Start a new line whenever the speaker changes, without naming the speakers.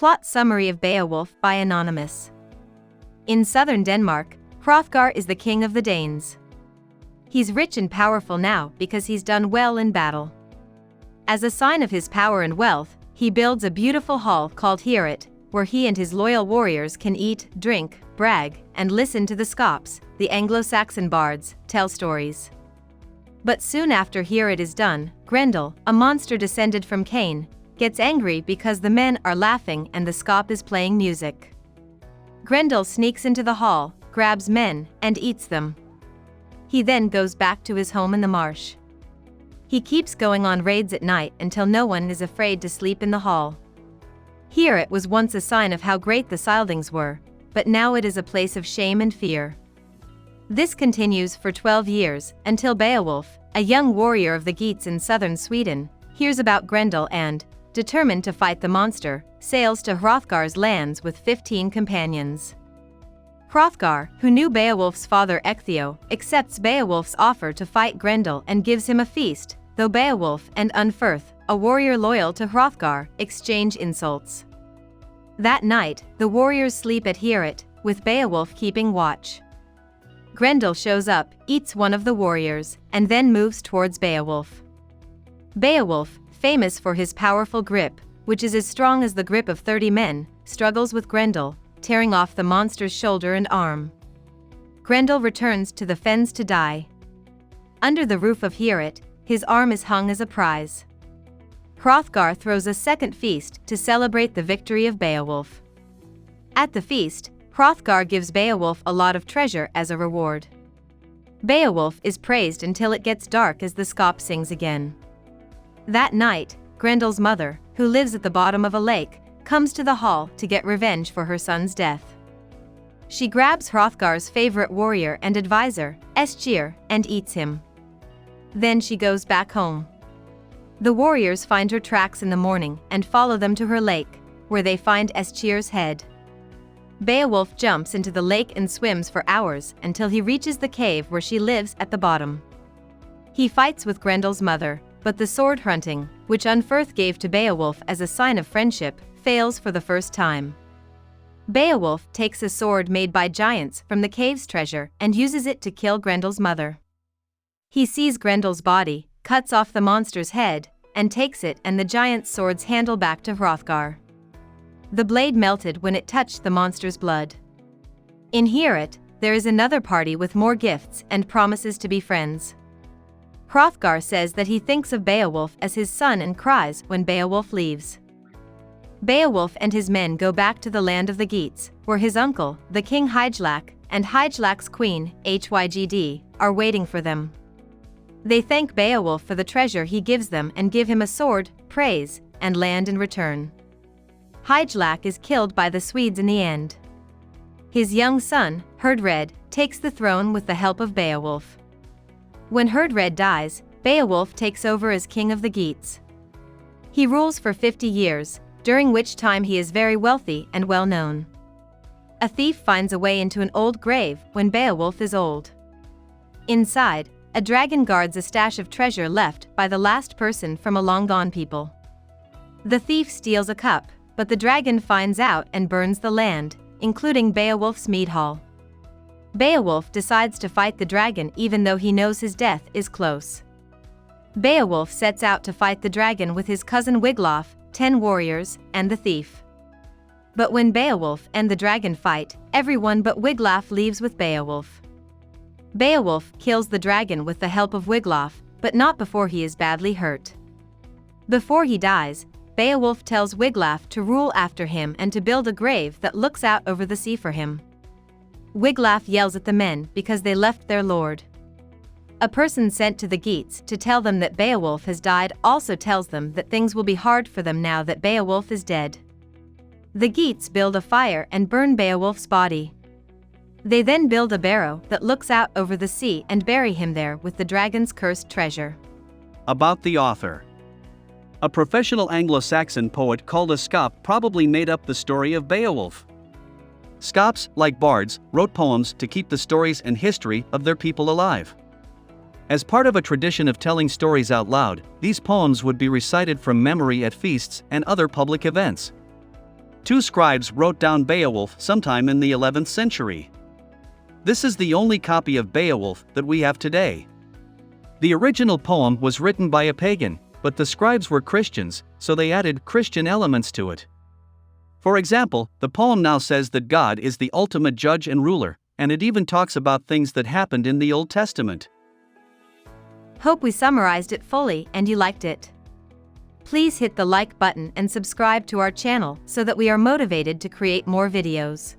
Plot summary of Beowulf by Anonymous. In southern Denmark, Hrothgar is the king of the Danes. He's rich and powerful now because he's done well in battle. As a sign of his power and wealth, he builds a beautiful hall called Heorot, where he and his loyal warriors can eat, drink, brag, and listen to the Scops, the Anglo-Saxon bards, tell stories. But soon after Heorot is done, Grendel, a monster descended from Cain, gets angry because the men are laughing and the Scop is playing music. Grendel sneaks into the hall, grabs men, and eats them. He then goes back to his home in the marsh. He keeps going on raids at night until no one is afraid to sleep in the hall. Heorot was once a sign of how great the Scyldings were, but now it is a place of shame and fear. This continues for 12 years, until Beowulf, a young warrior of the Geats in southern Sweden, hears about Grendel and, determined to fight the monster, sails to Hrothgar's lands with 15 companions. Hrothgar, who knew Beowulf's father Ecgtheow, accepts Beowulf's offer to fight Grendel and gives him a feast, though Beowulf and Unferth, a warrior loyal to Hrothgar, exchange insults. That night, the warriors sleep at Heorot, with Beowulf keeping watch. Grendel shows up, eats one of the warriors, and then moves towards Beowulf. Beowulf, famous for his powerful grip, which is as strong as the grip of 30 men, struggles with Grendel, tearing off the monster's shoulder and arm. Grendel returns to the fens to die. Under the roof of Heorot, his arm is hung as a prize. Hrothgar throws a second feast to celebrate the victory of Beowulf. At the feast, Hrothgar gives Beowulf a lot of treasure as a reward. Beowulf is praised until it gets dark as the Scop sings again. That night, Grendel's mother, who lives at the bottom of a lake, comes to the hall to get revenge for her son's death. She grabs Hrothgar's favorite warrior and advisor, Aeschyr, and eats him. Then she goes back home. The warriors find her tracks in the morning and follow them to her lake, where they find Aeschyr's head. Beowulf jumps into the lake and swims for hours until he reaches the cave where she lives at the bottom. He fights with Grendel's mother, but the sword hunting, which Unferth gave to Beowulf as a sign of friendship, fails for the first time. Beowulf takes a sword made by giants from the cave's treasure and uses it to kill Grendel's mother. He sees Grendel's body, cuts off the monster's head, and takes it and the giant's sword's handle back to Hrothgar. The blade melted when it touched the monster's blood. In Heorot, there is another party with more gifts and promises to be friends. Hrothgar says that he thinks of Beowulf as his son and cries when Beowulf leaves. Beowulf and his men go back to the land of the Geats, where his uncle, the king Hygelac, and Hygelac's queen, Hygd, are waiting for them. They thank Beowulf for the treasure he gives them and give him a sword, praise, and land in return. Hygelac is killed by the Swedes in the end. His young son, Herdred, takes the throne with the help of Beowulf. When Herdred dies, Beowulf takes over as king of the Geats. He rules for 50 years, during which time he is very wealthy and well known. A thief finds a way into an old grave when Beowulf is old. Inside, a dragon guards a stash of treasure left by the last person from a long-gone people. The thief steals a cup, but the dragon finds out and burns the land, including Beowulf's mead hall. Beowulf decides to fight the dragon even though he knows his death is close. Beowulf sets out to fight the dragon with his cousin Wiglaf, 10 warriors, and the thief. But when Beowulf and the dragon fight, everyone but Wiglaf leaves with Beowulf. Beowulf kills the dragon with the help of Wiglaf, but not before he is badly hurt. Before he dies, Beowulf tells Wiglaf to rule after him and to build a grave that looks out over the sea for him. Wiglaf yells at the men because they left their lord. A person sent to the Geats to tell them that Beowulf has died also tells them that things will be hard for them now that Beowulf is dead. The Geats build a fire and burn Beowulf's body. They then build a barrow that looks out over the sea and bury him there with the dragon's cursed treasure.
About the author. A professional Anglo-Saxon poet called a Scop probably made up the story of Beowulf. Scops, like bards, wrote poems to keep the stories and history of their people alive. As part of a tradition of telling stories out loud, these poems would be recited from memory at feasts and other public events. Two scribes wrote down Beowulf sometime in the 11th century. This is the only copy of Beowulf that we have today. The original poem was written by a pagan, but the scribes were Christians, so they added Christian elements to it. For example, the poem now says that God is the ultimate judge and ruler, and it even talks about things that happened in the Old Testament.
Hope we summarized it fully and you liked it. Please hit the like button and subscribe to our channel so that we are motivated to create more videos.